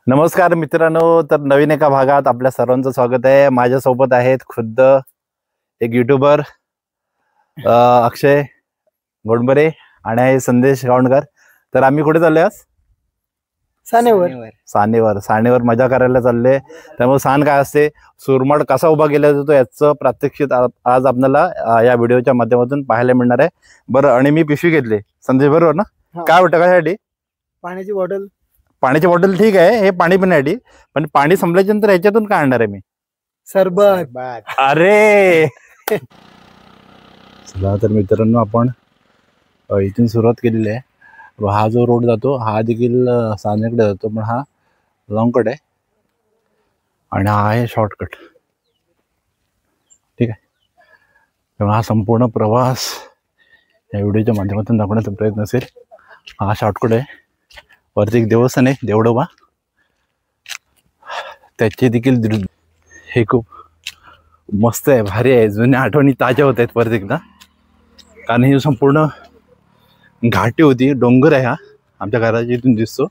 नमस्कार मित्रांनो, तर नवीन एका भागात आपल्या सर्वांचं स्वागत आहे। माझ्यासोबत आहेत खुद्द एक युट्यूबर अक्षय गोंडबरे आणि आहे संदेश गावणकर। तर आम्ही कुठे चालले आज? सानेवर मजा करायला चालले। त्यामुळे सान काय असते, सुरमड कसा उभा केला जातो याचं प्रात्यक्षिक आज आपल्याला या व्हिडिओच्या माध्यमातून पाहायला मिळणार आहे। बरं, आणि मी पिशवी घेतली संदेश, बरोबर ना? काय वाटतं कशासाठी? पाण्याची बॉटल। पाण्याची बॉटल ठीक आहे, हे पाणी पिण्यासाठी, पण पाणी संपल्याच्या नंतर याच्यातून काय आणणार आहे मी? सरबत। अरे चला तर मित्रांनो, आपण इथून सुरुवात केलेली आहे। हा जो रोड जातो हा देखील सानेकडे जातो, पण हा लॉंग कट आहे आणि हा आहे शॉर्टकट। ठीक आहे, तेव्हा हा संपूर्ण प्रवास या व्हिडिओच्या माध्यमातून दाखवण्याचा प्रयत्न असेल। हा शॉर्टकट आहे, वरती एक देवस्थान आहे देवडोबा, त्याचे देखील हे खूप मस्त आहे, भारी आहे। जुन्या आठवणी ताज्या होत आहेत परत एकदा, कारण ही संपूर्ण घाटी होती, डोंगर आहे हा आमच्या घराच्या इथून दिसतो।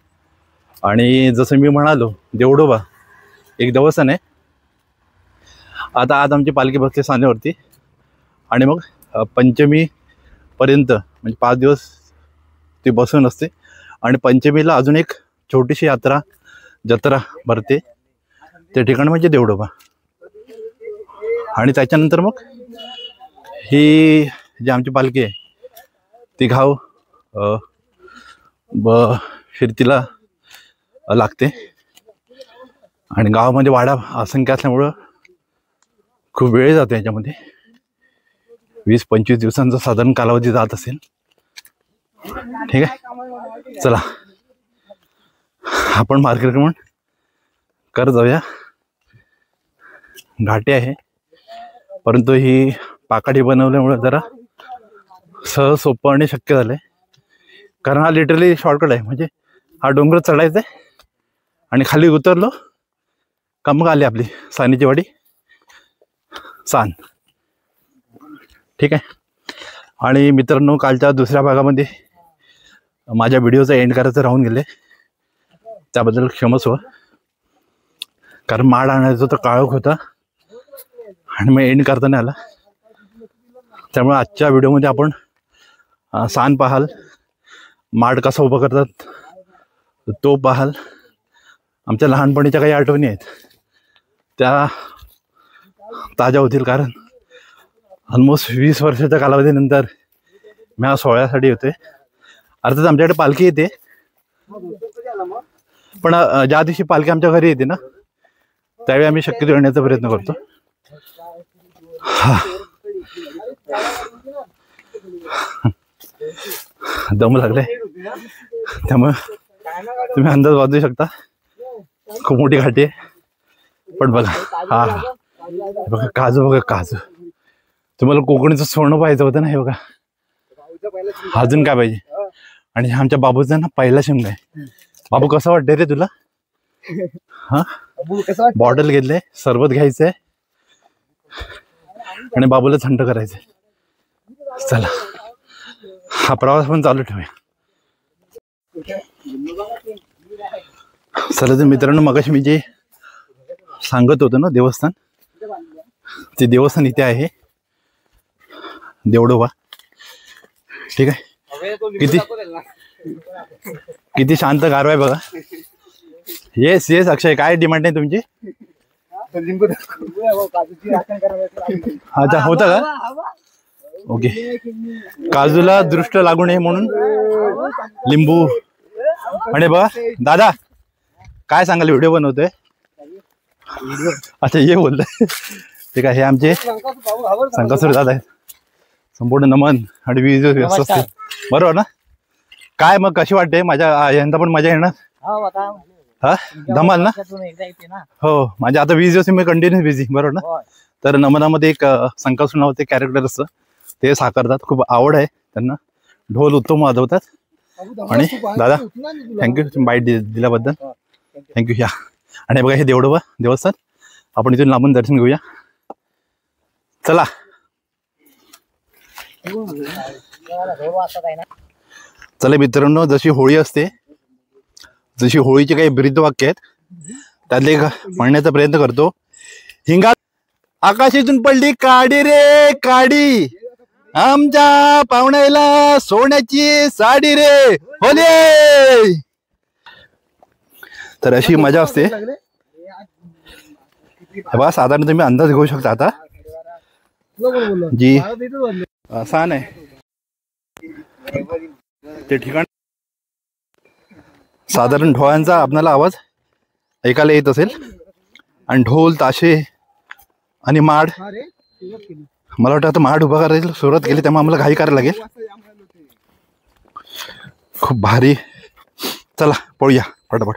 आणि जसं मी म्हणालो, देवडोबा एक देवस्थान आहे। आता आज आमची पालखी बसते सानेवरती आणि मग पंचमी पर्यंत म्हणजे 5 दिवस ती बसून असते आणि पंचमीला अजून एक छोटीशी जत्रा भरते, ते ठिकाण म्हणजे देवडोबा। आणि त्याच्यानंतर मग ही जी आमची पालखी आहे ती घाव फिरतीला लागते आणि गावामध्ये वाडा असंख्य असल्यामुळं खूप वेळ जातो याच्यामध्ये। 20-25 दिवसांचा साधारण कालावधी जात असेल। ठीक आहे, चला आपण मार्गक्रमण करत जाऊया। घाटी आहे, परंतु ही पाकाठी बनवल्यामुळे जरा सहज सोपं आणि शक्य झालंय, कारण हा लिटरली शॉर्टकट आहे। म्हणजे हा डोंगर चढायचा आहे आणि खाली उतरलो का मग आली आपली सानेची वाडी सान। ठीक आहे, आणि मित्रांनो, कालच्या दुसऱ्या भागामध्ये माझ्या व्हिडिओचा एंड करायचं राहून गेले, त्याबद्दल क्षमस्व, कारण माड आणायचं तर काळोख होता आणि मग एंड करता नाही आला। त्यामुळे आजच्या व्हिडिओमध्ये आपण सान पाहाल, माड कसा उभा करतात तो पाहाल, आमच्या लहानपणीच्या काही आठवणी आहेत त्या ताज्या होतील, कारण ऑलमोस्ट 20 वर्षाच्या कालावधीनंतर मी हा सोहळ्यासाठी होते। अर्थात आमच्याकडे पालखी येते, पण ज्या दिवशी पालखी आमच्या घरी येते ना, त्यावेळी आम्ही शक्यतो येण्याचा प्रयत्न करतो। दम लागले, त्यामुळे तुम्ही अंदाज बांधू शकता, खूप मोठी घाटी आहे। पण बघा, हा बघा काजू, बघा काजू। तुम्हाला कोकणीचं सोनं पाहायचं होतं ना, हे बघा, अजून काय पाहिजे? आणि आमच्या बाबूचा ना पहिला शिमगा आहे। बाबू, कसं वाटतंय रे तुला? हा, बॉटल घेतले, सरबत घ्यायचंय आणि बाबूला थंड करायचंय। चला हा प्रवास पण चालू ठेवूया। चला तर मित्रांनो, मगाशी मी जे सांगत होतो ना देवस्थान, ते देवस्थान इथे आहे, देवडोबा। ठीक आहे, किती शांत गारवा आहे बघा। येस येस अक्षय, काय डिमांड आहे तुमची? अच्छा, होता का? ओके, काजूला दृष्ट लागू नये म्हणून लिंबू। आणि बघा दादा, काय सांगाल? व्हिडिओ बनवतोय? अच्छा, ये बोलतोय। ठीक आहे, हे आमचे संकासुर दादा आहेत। संपूर्ण नमन आणि वीज असते, बरोबर ना? काय मग कशी वाटते? माझ्या यंदा पण मजा येणार? हा, धमाल ना? हो, माझ्या आता 20 दिवस मी कंटिन्यू बिझी, बरोबर ना? तर नमनामध्ये एक संकासुर नावाचे कॅरेक्टर असतं, ते साकारतात, खूप आवड आहे त्यांना, ढोल उत्तम वाजवतात। आणि दादा थँक्यू बाईट दिल्याबद्दल, थँक्यू। या, आणि बघा हे देवडोबा देवस्थान, आपण इथून लांबून दर्शन घेऊया। चला चला मित्रांनो, जशी होळी असते, जशी होळीचे काही ब्रीदवाक्य आहेत त्यातले एक म्हणण्याचा प्रयत्न करतो. हिंगा आकाशातून पडली काडी रे काडी, आमच्या पाहुण्याला सोन्याची साडी रे होले. तर अशी मजा असते. बघा साधारण तुम्ही अंदाज घेऊ शकता. आता जी असा नाही ते ठिकाण साधारण ढोळांचा आपल्याला आवाज ऐकायला येत असेल. आणि ढोल ताशे आणि माड. मला वाटतं आता माड उभा करायला सुरुवात केली त्यामुळे आम्हाला घाई करायला लागेल. खूप भारी. चला पळूया फटाफट.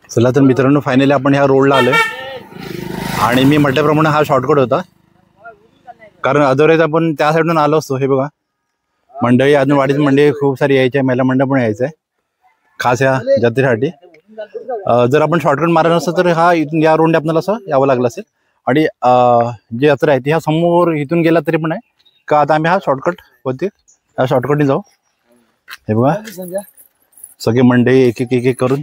चला तर मित्रांनो फायनली आपण ह्या रोडला आलोय. आणि मी म्हटल्याप्रमाणे हा शॉर्टकट होता, कारण अदरवाईज आपण त्या साईडून आलो असतो. हे बघा मंडळी, अजून वाडीत मंडळी खूप सारी यायची आहे. महिला मंडळ पण यायचं आहे खास या जत्रेसाठी. जर आपण शॉर्टकट मारलं नसतं तर हा इथून या रोडने आपल्याला असं यावं लागलं असेल. आणि जी यात्रा आहे ती ह्या समोर इथून गेला तरी पण आहे का. आता आम्ही हा शॉर्टकट होते, ह्या शॉर्टकटने जाऊ. हे बघा सगळे मंडळी एक एक एक एक करून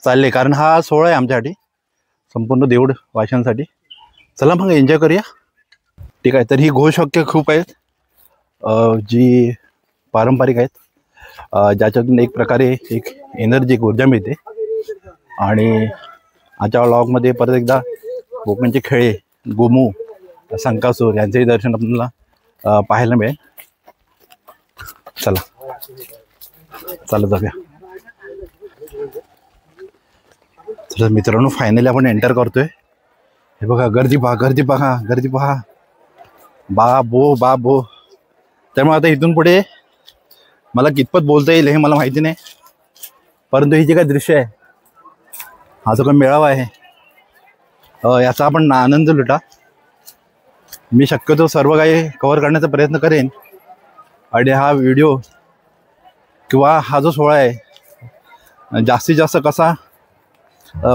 चालले, कारण हा सोहळा आहे आमच्यासाठी, संपूर्ण देऊळ वाचनासाठी. चला मग एन्जॉय करूया. ठीक आहे. तर ही घोषवाक्य खूप आहेत जी पारंपरिक आहेत, ज्याच्यातून एक प्रकारे एक एनर्जी ऊर्जा मिळते. आणि आजच्या व्लॉगमध्ये परत एकदा कोकणचे खेळे, गोमू, संकासूर यांचंही दर्शन आपल्याला पाहायला मिळेल. चला चला जाऊया. तर मित्रांनो फायनली आपण एंटर करतोय. हे बघा गर्दी पहा, गर्दी पहा, गर्दी पहा. बाबो बाबो. त्यामुळे आता इथून पुढे मला कितपत बोलता येईल हे मला माहिती नाही, परंतु ही जे काही दृश्य आहे, हा जो काही मेळावा आहे, याचा आपण आनंद लुटा. मी शक्यतो सर्व काही कव्हर करण्याचा प्रयत्न करेन. आणि हा व्हिडिओ किंवा हा जो सोहळा आहे जास्तीत जास्त कसा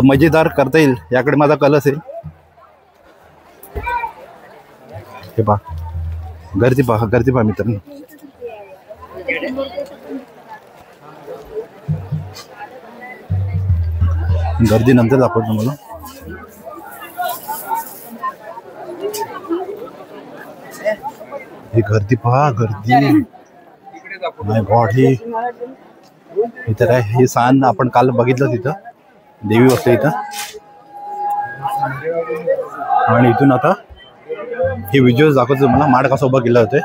मजेदार करता येईल याकडे माझा कल असेल. हे पहा गर्दी पहा, गर्दी पहा मित्रांनो. गर्दी नंतर दाखवतो मला. ही गर्दी पहा, गर्दी. माय गॉड. ही इथं काय ही सान आपण काल बघितलं, तिथं देवी बसते इथं. आणि इथून आता हे व्हिज्युअल्स दाखवतो मला माड कसा उभा केला होते.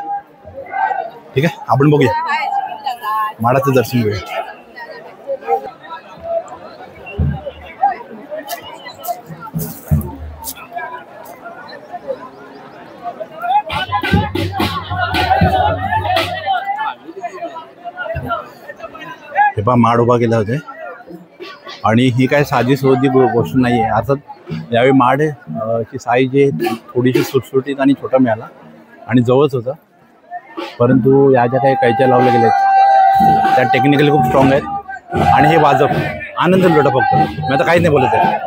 ठीक आहे, आपण बघूया माडाचं दर्शन घेऊया. हे पहा माड उभा केला होते. आणि ही काय साधी सोधी गोष्ट नाही आहे. अर्थात यावेळी माड ची साईज आहे थोडीशी सुटसुटीत आणि छोटा मिळाला आणि जवळच होता, परंतु या ज्या काही कैच्या लावल्या गेल्या आहेत त्या टेक्निकली खूप स्ट्रॉंग आहेत. आणि हे वाजव आनंद लुटा फक्त. मी आता काहीच नाही बोलत आहे.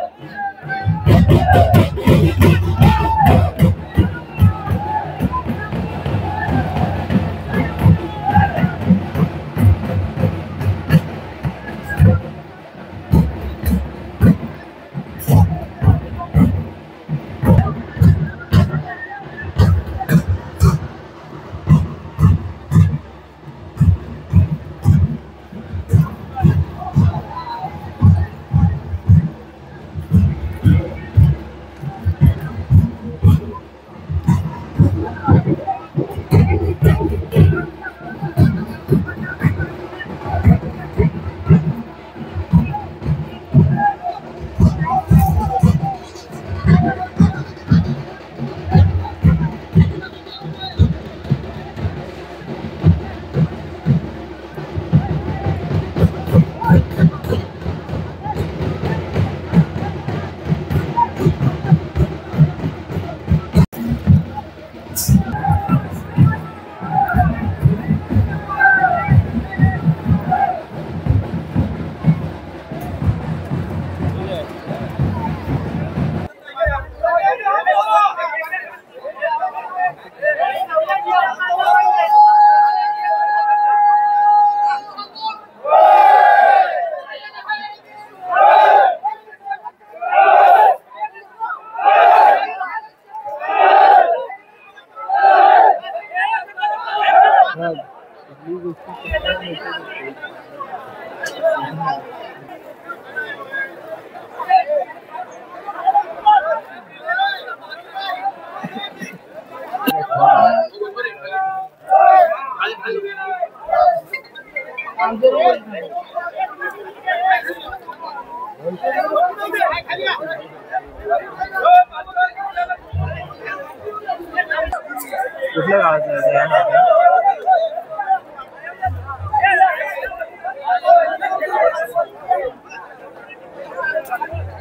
कुठल्या गावाचं आहे या नाव?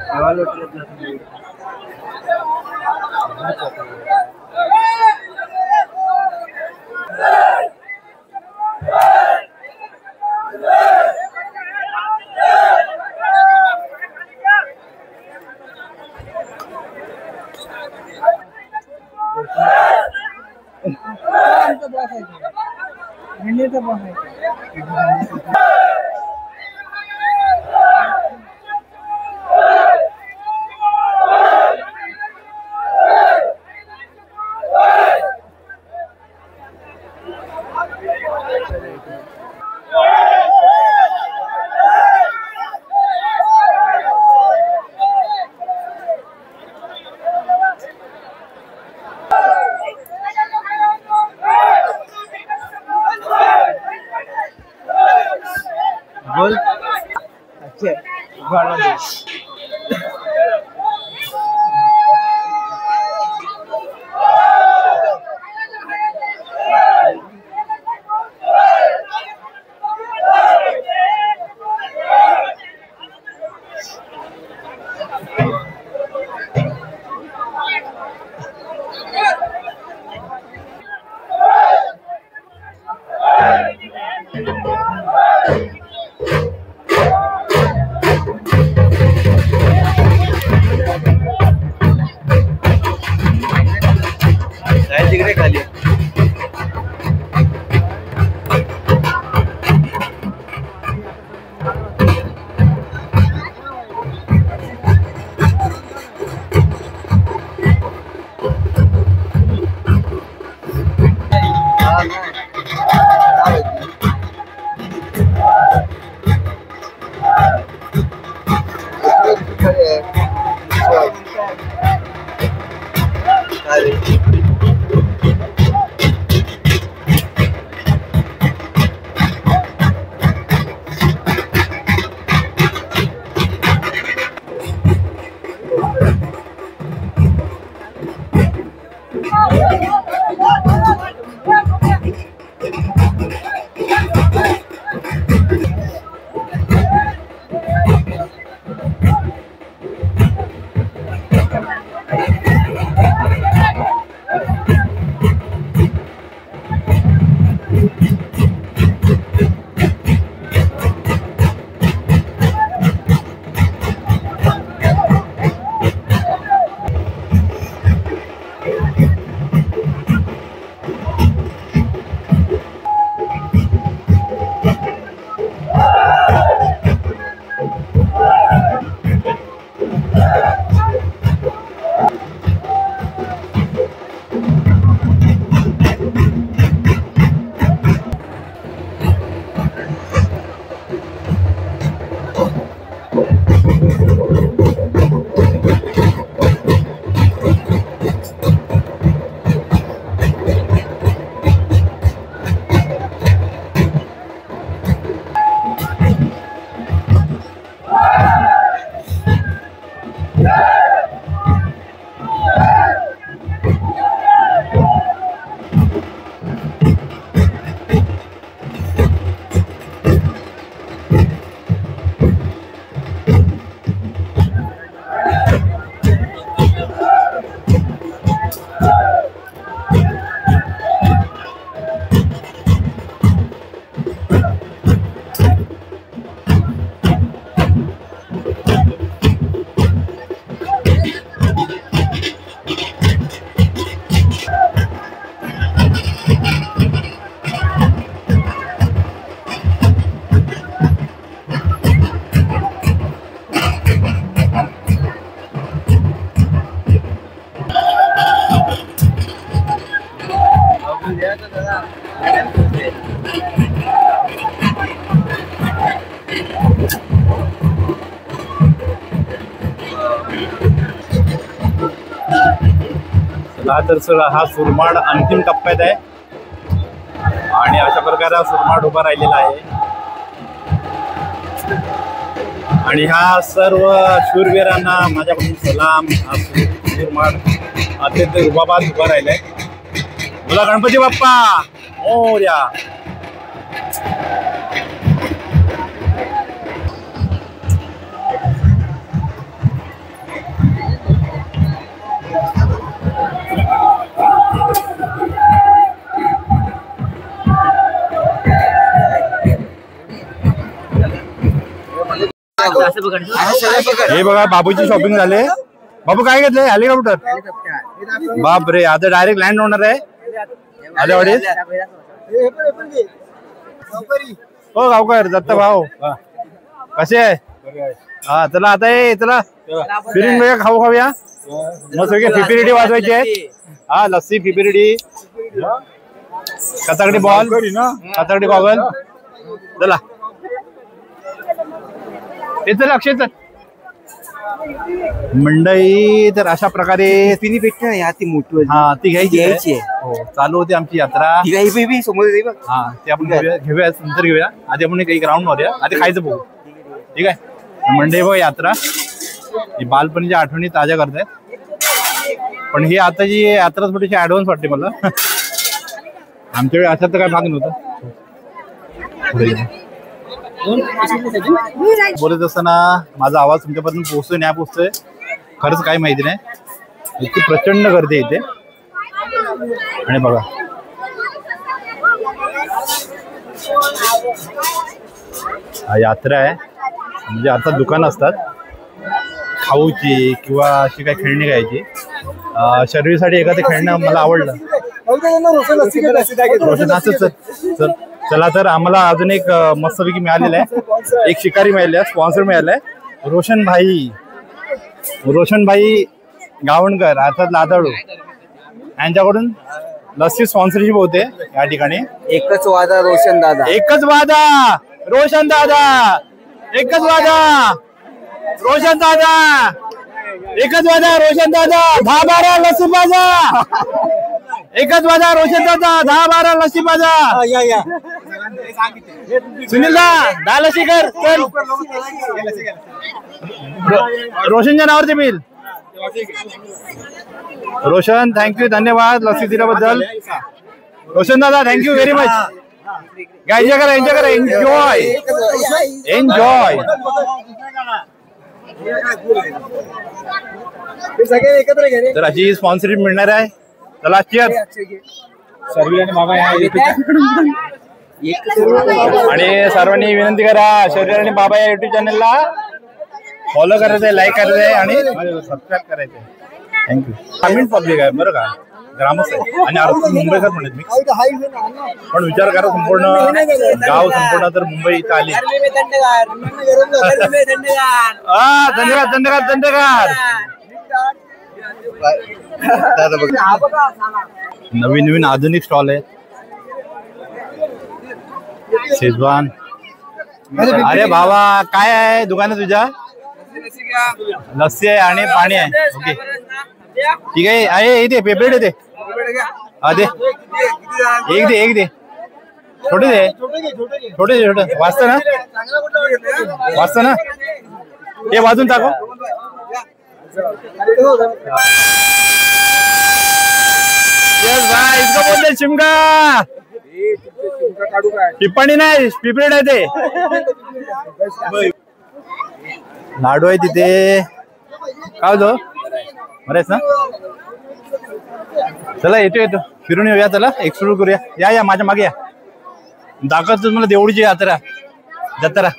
गावाला उतरत नाही. बोल. अच्छा उघाडा. तिकडे खाली तर हा सुरमाड अंतिम टप्प्यात आहे आणि अशा प्रकारे हा सुरमाड उभा राहिलेला आहे आणि ह्या सर्व शूरवीरांना माझ्याकडून सलाम. अत्यंत रुबाबात उभा राहिलाय. बोला गणपती बाप्पा मोरया. हे बघा बाबूची शॉपिंग झाले. बाबू काय घेतले? हेलिकॉप्टर. बाप रे, आता डायरेक्ट लँड होणार आहे आलेवाडीत. हो गावकर दत्त भाऊ कसे आहे? हा चला आता ये चला फिरून बघा, खाऊ खाऊया मस्त. फिपिरिडी वाजवायची आहे. हा लस्सी फिपिरिडी कचाकडी बॉल कचाकडी गॉगल. चला चल अक्षय चल. मंडई तर अशा प्रकारे पिनी भेटते ना ती मोठी. हा ती घ्यायची हो. चालू होती आमची यात्रा. समोर हा ते आपण घेऊया नंतर घेऊया. आधी आपण काही ग्राउंड मारूया. आधी खायचं बघू. ठीक आहे. मंडई बघ यात्रा ही बालपणीच्या आठवणी ताज्या करतायत. पण ही आताची यात्रा थोडीशी ऍडव्हान्स वाटते मला. आमच्या वेळी अशात तर काय भाग नव्हतं. बोलत असताना माझा आवाज तुमच्यापर्यंत पोहोचतोय नाही पोहोचतोय खरंच काही माहिती नाही. इतकी प्रचंड गर्दी इथे. आणि बघा हा यात्रा आहे म्हणजे आता दुकानं असतात खाऊची किंवा अशी काही खेळणी घ्यायची. शर्यतीसाठी एखादं खेळणं मला आवडलं. रोशन असं चल. चला तर आम्हाला अजून एक मस्तपैकी मिळालेलं आहे. एक शिकारी मिळाले आहे. स्पॉन्सर मिळालं आहे. रोशन भाई गावणकर अर्थात लाताडू यांच्याकडून लस्सी स्पॉन्सरशिप होते या ठिकाणी. एकच वादा रोशन दादा. एकच वादा रोशन दादा. एकच वादा रोशन दादा. एकच वादा रोशन दादा. 10-12 लस्सी पाजा. एकच वादा रोशन दादा. 10-12 लस्सी पाजा. सुनील दा 10 लस्सी कर. चल रोशनच्या नावावरती बिल. रोशन थँक्यू धन्यवाद लस्सी दिल्याबद्दल. रोशन दादा थँक्यू व्हेरी मच. एन्जॉय करा एन्जॉय करा एन्जॉय एन्जॉय. तर अशी स्पॉन्सरशिप मिळणार आहे. चला चिअर. आणि सर्वांनी विनंती करा शरीर आणि बाबा या युट्यूब चॅनलला फॉलो करायचंय, लाईक करायचंय आणि सबस्क्राईब करायचंय. थँक्यू. ग्रामीण पब्लिक आहे बरं का, ग्रामस्थ आहे आणि अर्थ मुंबईकर म्हणत मी. पण विचार करा संपूर्ण गाव संपूर्ण तर मुंबई इथं आली. धन्यवाद धन्यवाद धन्यवाद. नवीन नवीन आधुनिक स्टॉल आहेत. शेजवान. अरे भावा काय आहे दुकानात तुझ्या? लस्सी आहे आणि पाणी आहे. ओके ठीक आहे. आहे इथे पेपरेट येते. हा दे एक दे छोटे दे छोटे वाचतं ना हे वाजून टाको. इसको बोलते शिमगा. टिप्पणी नाही पिपरेट आहे ते. लाडू आहे तिथे. काय होतो बरेच ना. चला येतो फिरून येऊया. चला एक्सप्लोर करूया. या माझ्या मागे या. दाखवतो मला देवळीची यात्रा जत्रा.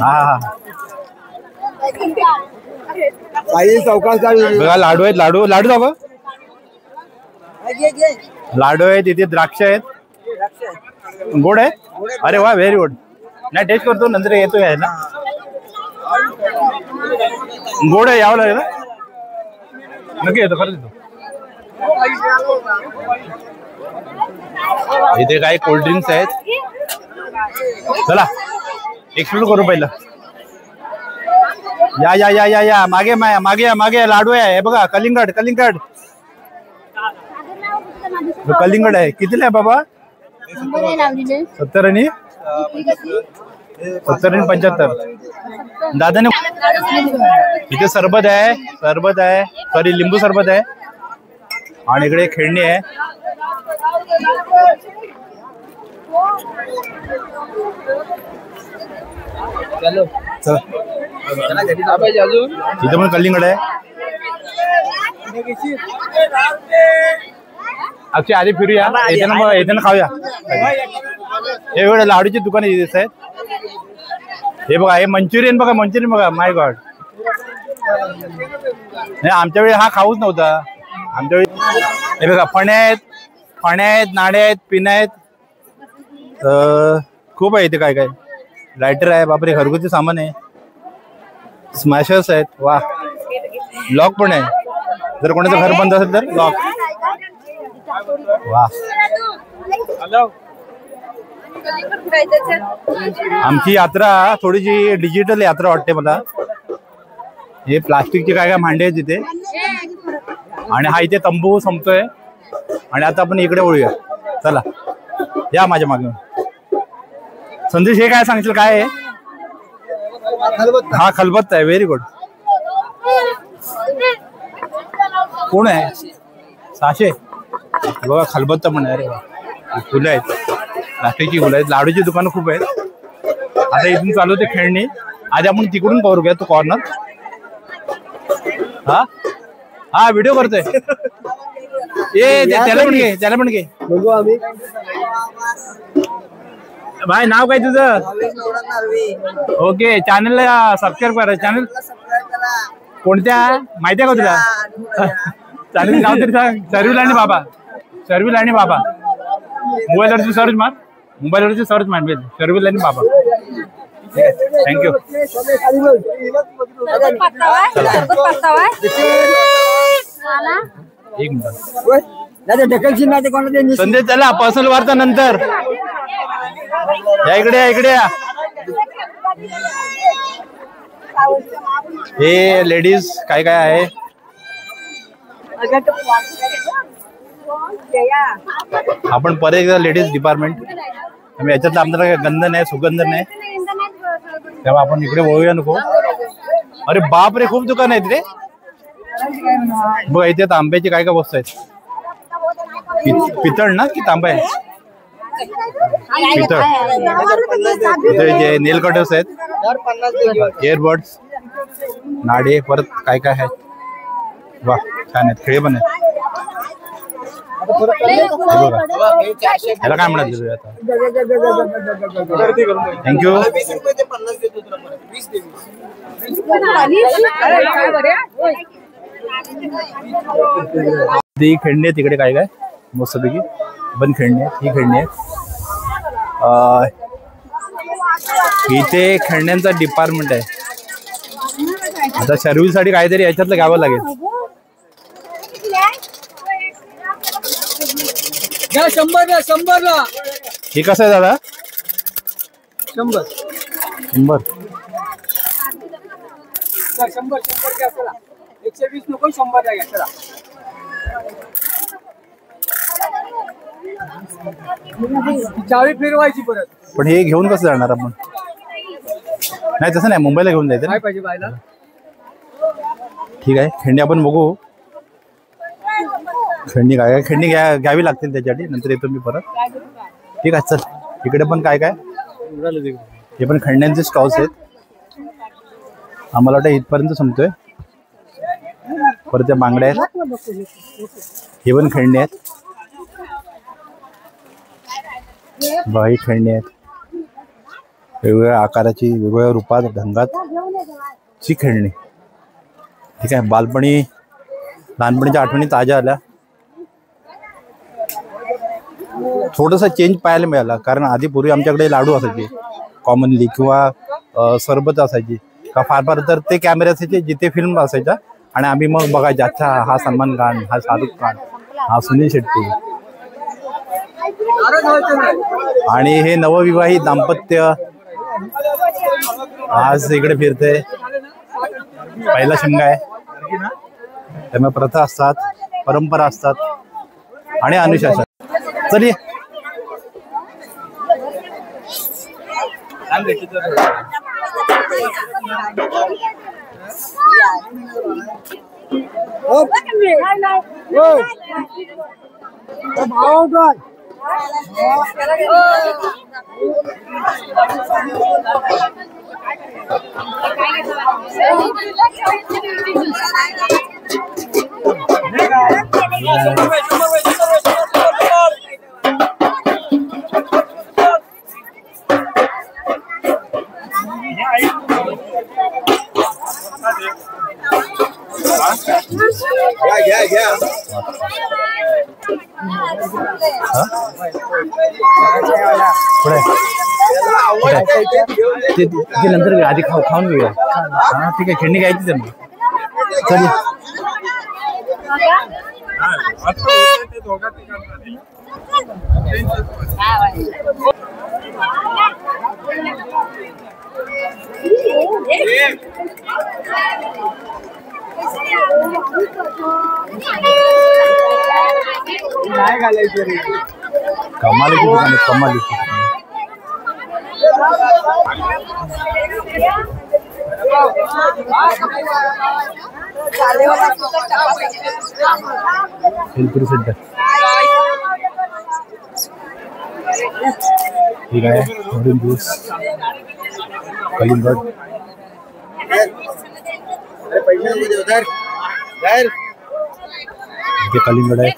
हा बघा लाडू आहेत. लाडू दाखव. लाडू आहेत तिथे. द्राक्ष आहेत. गोड आहे. अरे वा व्हेरी गुड. नाही टेस्ट करतो नंतर येतो आहे ना. गोड आहे यावं लागेल ना. नक्की येतो खरंच येतो. इथे काही कोल्ड्रिंक्स आहेत. चला एक्सप्लोर करू पहिलं. या या या या या मागे मागे लाडू आहे. हे बघा कलिंगड कलिंगड आहे. कितीला आहे बाबा? 70 आणि 70 आणि 75 दादाने इथे सरबत आहे सॉरी लिंबू सरबत आहे आणि इकडे खेळणी आहे. इथे पण कलिंगड आहे. अक्षय आधी फिरूया येताना खाऊया. हे बघा लाडूची दुकाने दिसत आहेत. हे बघा हे मंचुरियन बघा माय गॉड. नाही आमच्या वेळी हा खाऊच नव्हता. आमच्या वेळी हे बघा फण्या आहेत नाणे आहेत पिन आहेत. खूप आहे इथे काय काय. लायटर आहे बापरे घरगुती सामान आहे. स्मॅशर्स आहेत वा. लॉक पण आहे जर कोणाचं घर बंद असेल तर लॉक. वा आमची यात्रा थोडीशी डिजिटल यात्रा वाटते मला. हे प्लास्टिकचे काय काय भांडे आहेत तिथे आणि हा इथे तंबू संपतोय आणि आता आपण इकडे वळूया. चला या माझ्या मागे. संदेश हे काय सांगशील काय आहे? हा खलबत्ता आहे. Very good. कोण आहे? साशे बघा खलबत्ता पण आहे. फुलं आहेत प्लास्टिकची फुलं आहेत. लाडूची दुकानं खूप आहेत. आता इथून चालू होते खेळणी. आज आपण तिकडून करूया तो कॉर्नर. हा व्हिडिओ करतोय. त्याला पण घे बघू आम्ही. भाई नाव काय तुझं? ओके चॅनलला सबस्क्राईब करा. चॅनल कोणत्या माहिती आहे का तुला? चॅनल नाव तरी सांग. सर्विल आणि बाबा. मोबाईलवरची सर्च मार. सर्विल आणि बाबा. थँक्यू. एक मिनिट संदेश चला पर्सनल वार्ता नंतर. या इकडे या. हे लेडीज काय काय आहे. आपण परत एकदा लेडीज डिपार्टमेंट. याच्यातलं आपल्याला गंध नाही सुगंध नाही तेव्हा आपण इकडे वळूया नको. अरे बाप रे खूप दुकान आहेत रे. बघ इथे तांब्याची काय काय वस्तू आहेत. पितळ ना की तांबा आहे? पितळ. इथे जे नेल कटर्स आहेत इयरबड्स नाडे परत काय काय आहेत. वा छान आहेत. खेळे पण आहेत. याला काय म्हणत आता? थँक्यू. ती खेळणी आहे तिकडे काय काय मस्तपैकी पण खेळणी आहेत. ही खेळणी आहे. इथे खेळण्यांचा डिपार्टमेंट आहे. आता सर्व्हिससाठी काहीतरी याच्यातलं घ्यावं लागेल. 100 हे कसं आहे दादा? 100 120 नको 100 घ्या. चावी फिरवायची परत. पण हे घेऊन कसं जाणार आपण? नाही तसं नाही मुंबईला घेऊन जायचं. काय पाहिजे बायला? ठीक आहे खेळणी आपण बघू. खेळणी काय खेळणी घ्यावी लागतील त्याच्यासाठी. नंतर येतो मी परत. ठीक आहे चल. इकडे पण काय काय हे पण खेळण्यांचे स्टॉल्स आहेत. आम्हाला वाटतं इथपर्यंत संपतोय. परत त्या बांगड्या आहेत. हे पण खेळणी आहेत. बाई खेळणी आहेत वेगवेगळ्या आकाराची वेगवेगळ्या रूपात ढंगात ची खेळणी. ठीक आहे. लहानपणीच्या आठवणी ताज्या आल्या. थोडंसं चेंज पाहायला मिळाला कारण आधी पूर्वी आमच्याकडे लाडू असायचे कॉमनली किंवा सरबत असायची का फार तर ते कॅमेरे असायचे जिथे फिल्म असायच्या आणि आम्ही मग बघायचे अच्छा हा सलमान खान हा शाहरुख खान हा सुनील शेट्टी. आणि हे नवविवाहित दाम्पत्य आज इकडे फिरते. पहिला शिमगा आहे. त्यामुळे प्रथा असतात परंपरा असतात आणि अनुशासन. चलिए ते नंतर आधी खाऊन घेऊया. हा ठीक आहे, खेळणी घ्यायची त्यांना. चल कमालीची दुकान आहे, कमालीची. हेल्थपुरी सेंटर ठीक आहे. ऑरेंज ज्यूस, कलिंगड. इथे कलिंगड आहे.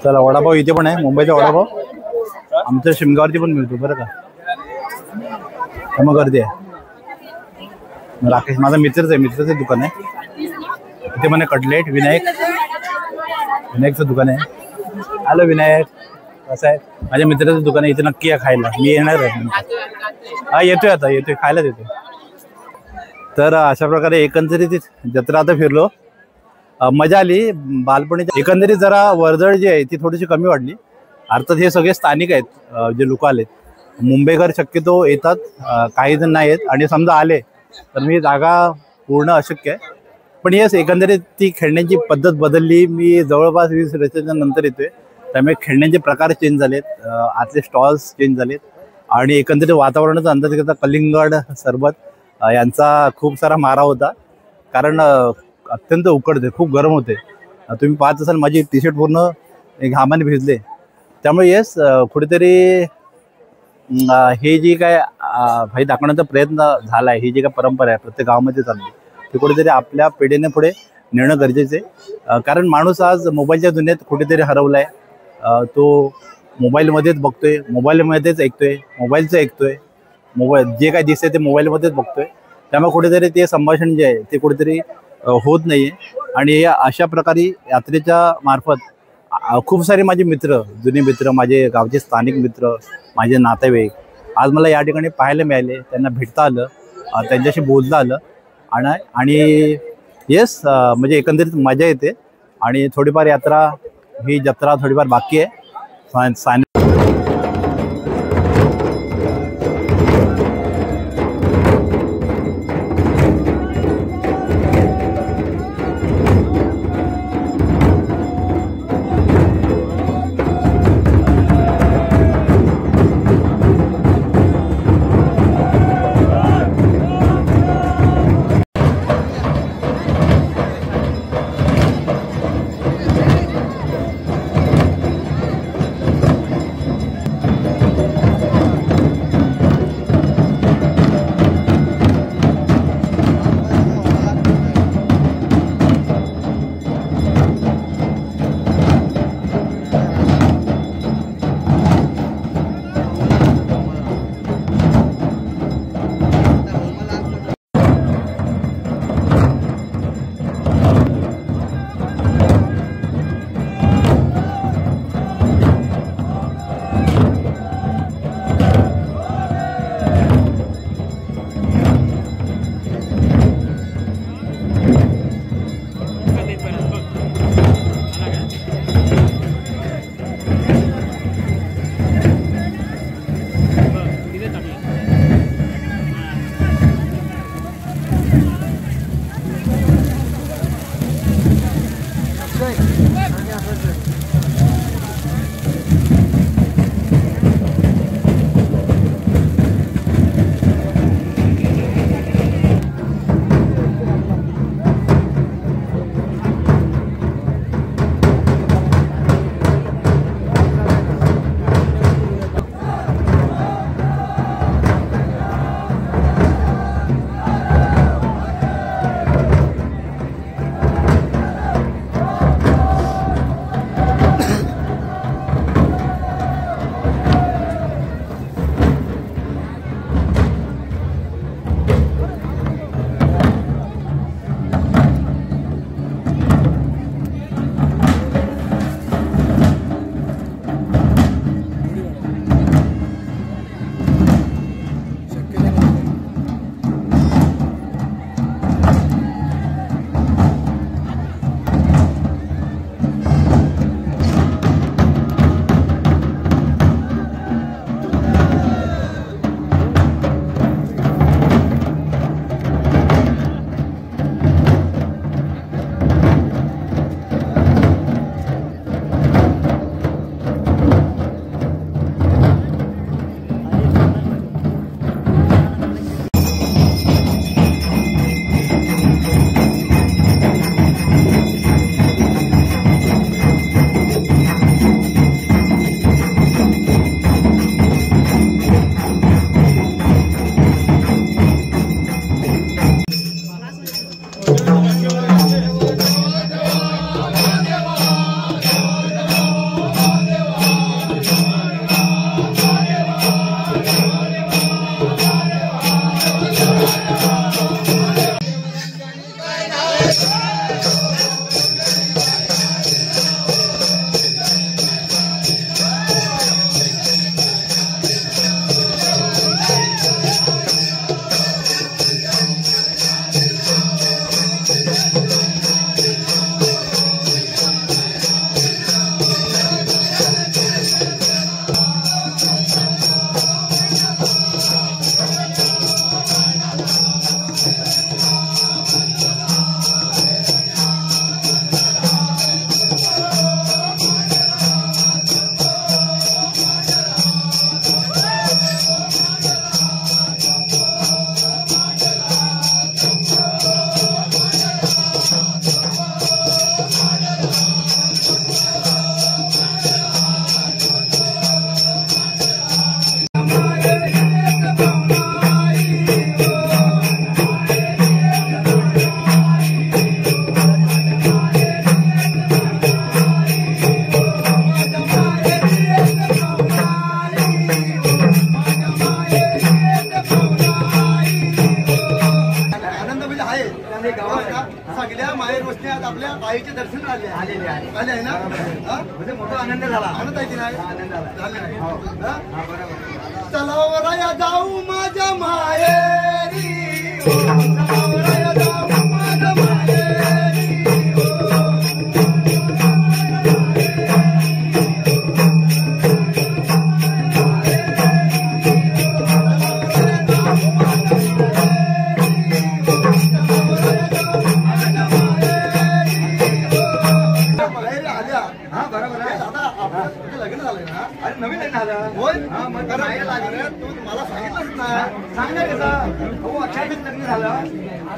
चला, वडापाव इथे पण आहे, मुंबईचा वडापाव. आमच्या शिमगावरती पण मिळतो बरं का. मग गर्दी आहे. राकेश माझा मित्रच आहे, मित्राचं दुकान आहे. इथे म्हणे कटलेट. विनायकचं दुकान आहे. हॅलो विनायक, कसं आहे? माझ्या मित्राचं दुकान आहे, इथे नक्की या खायला. मी येणार आहे. हा येतोय, आता येतोय, खायलाच येतोय. तर अशा प्रकारे एकंदरीत जत्रा आता फिरलो, मजा आली. बालपणीच्या एकंदरीत जरा वर्दळ जी आहे ती थोडीशी कमी वाटली. अर्थात हे सगळे स्थानिक आहेत, जे लोक आलेत. मुंबईकर शक्यतो येतात, काही जण नाही येत. आणि समजा आले तर मी जागा पूर्ण अशक्य आहे. पण येस, एकंदरीत ती खेळण्याची पद्धत बदलली. मी जवळपास 20 वर्षाच्या नंतर येतोय, त्यामुळे खेळण्याचे प्रकार चेंज झालेत, आतले स्टॉल्स चेंज झालेत. आणि एकंदरीत वातावरणाचा अंदाज घेता कलिंगड सरबत यांचा खूप सारा मारा होता. कारण अत्यंत उकडते, खूप गरम होते. तुम्ही पाहत असाल माझी टी शर्ट पूर्ण घामाने भिजले. त्यामुळे येस, कुठेतरी हे जी काय भाई दाखवण्याचा प्रयत्न झाला आहे, ही जी काय परंपरा आहे प्रत्येक गावामध्ये चालली, ते कुठेतरी आपल्या पिढीने पुढे नेणं गरजेचं आहे. कारण माणूस आज मोबाईलच्या दुनियेत कुठेतरी हरवला आहे. तो मोबाईलमध्येच बघतोय, मोबाईलमध्येच ऐकतोय, मोबाईलचं ऐकतोय, मोबाईल जे काय दिसतंय ते मोबाईलमध्येच बघतोय. त्यामुळे कुठेतरी ते संभाषण जे आहे ते कुठेतरी होत नाही आहे. आणि या अशा प्रकारे यात्रेच्या मार्फत खूप सारे माझे मित्र, जुने मित्र, माझे गावचे स्थानिक मित्र, माझे नातेवाईक आज मला या ठिकाणी पाहायला मिळाले. त्यांना भेटता आलं, त्यांच्याशी बोलता आलं. आणि येस, म्हणजे एकंदरीत मजा येते. आणि थोडीफार यात्रा, ही जत्रा थोडीफार बाकी आहे. आपले गावात सगळ्या माहेर वस्ती आज आपल्या आईचे दर्शन आले आहे ना. म्हणजे मोठा आनंद झाला. आनंद आहे की नाही? आनंद झाला. झाले नाही. बरोबर. चलावराया जाऊ माझ्या माहेरी, चलावराया जाऊ माझ्या माहेरी. लग्न झालंय ना? अरे नवीन लग्न झालं. होय. मग तर माहेर लागलं. तू मला सांगितलंच ना. सांगणार कसं? हो अचानक लग्न झालं.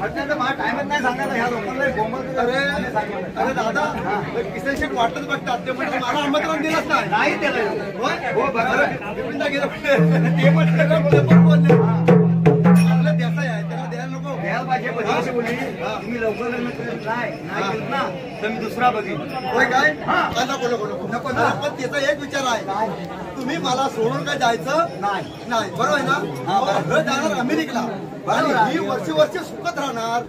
अत्यंत मला टाइमच नाही सांगायला. ह्या लोकांना गोमल अरे दादा, किसन शेठ वाटत बघतात ते म्हणजे मला आमंत्रण दिलंच नाही. नाही दिलं. होय? हो बरोबर. बिपिनदा गेलं म्हणजे ते पण बोलले. आपलं देसाई आहे त्याला द्यायला नको. द्यायला पाहिजे. पण अशी बोलली तुम्ही लवकर लग्न केलं नाही केलं ना तर मी दुसरा बघीन. होय काय? हा. नको ना. पण त्याचा एक विचार आहे, तुम्ही मला सोडून काय जायचं नाही. बरोबर आहे ना? घर जाणार अमेरिकेला आणि ही वर्ष सुखत राहणार.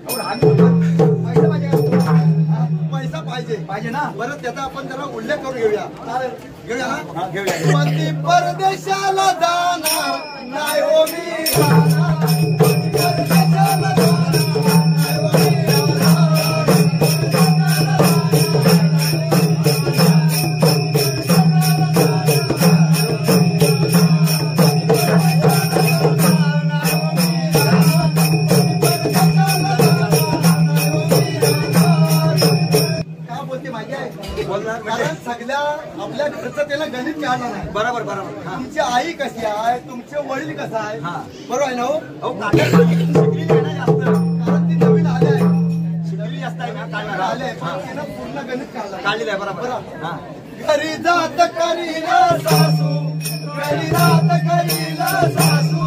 पैसा पाहिजे ना. बरं त्याचा आपण जरा उल्लेख करून घेऊया ना. पती परदेशाला जाणार नाही हो मी जाणार. परदेशाला जाणार नाही हो मी जाणार. कारण सगळ्या आपल्या घरचं त्याला गणित मिळालं नाही. बरोबर. तुमची आई कशी आहे, तुमचे वडील कसं आहे, बरोबर आहे ना? हो शिकली नाही ना जास्त. कारण ती नवीन आले आहे, शिकली जास्त आहे ना. आले पण तिनं पूर्ण गणित काढलेलं आहे. बरोबर. घरी जात करीला सासू, घरी जात करीला सासू.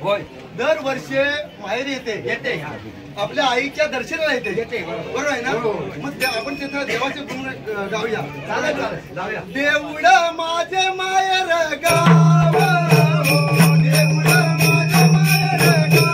होय. दरवर्षी माहेरी येते आपल्या आईच्या दर्शनाला येते. बरोबर आहे ना? मग आपण तिथं देवाचे गुण गाऊया. चालेल. देऊळ माझे माहेर गाव, देऊळ माझे माहेर गाव.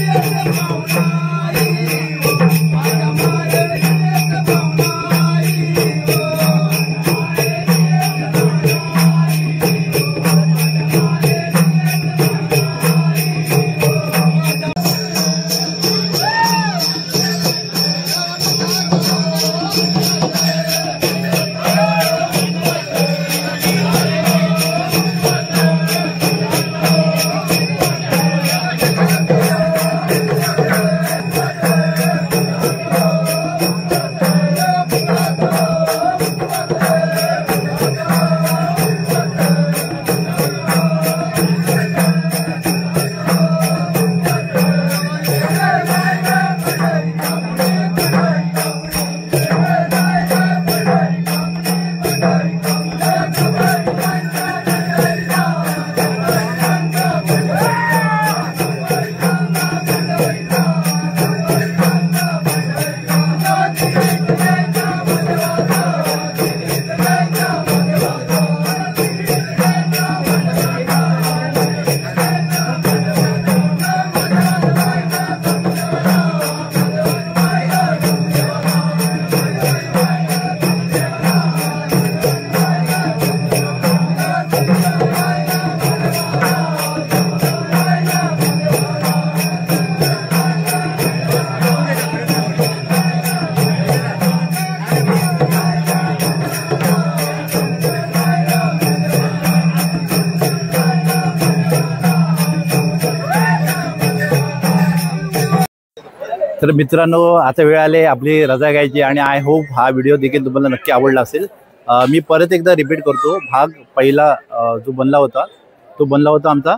Yeah. तर मित्रांनो, आता वेळ आले आपली रजा घ्यायची आणि आय होप हा व्हिडिओ देखील तुम्हाला नक्की आवडला असेल. मी परत एकदा रिपीट करतो, भाग पहिला जो बनला होता आमचा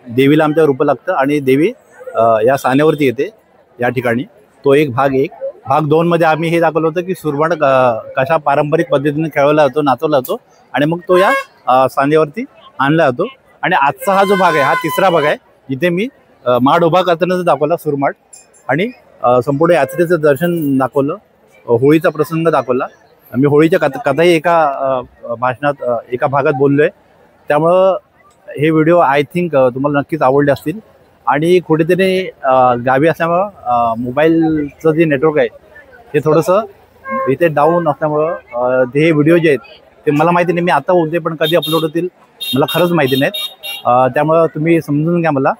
देवीला आमच्या रूप लागतं आणि देवी या सान्यावरती येते या ठिकाणी. तो एक भाग. भाग 2 मध्ये आम्ही हे दाखवलं होतं की सुरमाड कशा पारंपरिक पद्धतीने खेळवला जातो, नाचवला जातो आणि मग तो या सान्यावरती आणला जातो. आणि आजचा हा जो भाग आहे हा तिसरा भाग आहे, जिथे मी माड उभा करताना दाखवला सुरमाड आणि संपूर्ण यात्रेचं दर्शन दाखवलं, होळीचा प्रसंग दाखवला. मी होळीच्या कथाही एका भाषणात एका भागात बोललोय. त्यामुळं हे व्हिडिओ आय थिंक तुम्हाला नक्कीच आवडले असतील. आणि कुठेतरी गावी असल्यामुळं मोबाईलचं जे नेटवर्क आहे ते थोडंसं इथे डाऊन असल्यामुळं हे व्हिडिओ जे आहेत ते मला माहिती नाही, मी आता बोलते पण कधी अपलोड होतील मला खरंच माहिती नाहीत. त्यामुळं तुम्ही समजून घ्या मला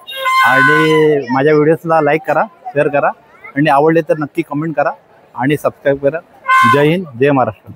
आणि माझ्या व्हिडिओजला लाईक करा, शेअर करा आणि आवडले तर नक्की कमेंट करा आणि सबस्क्राईब करा. जय हिंद, जय महाराष्ट्र.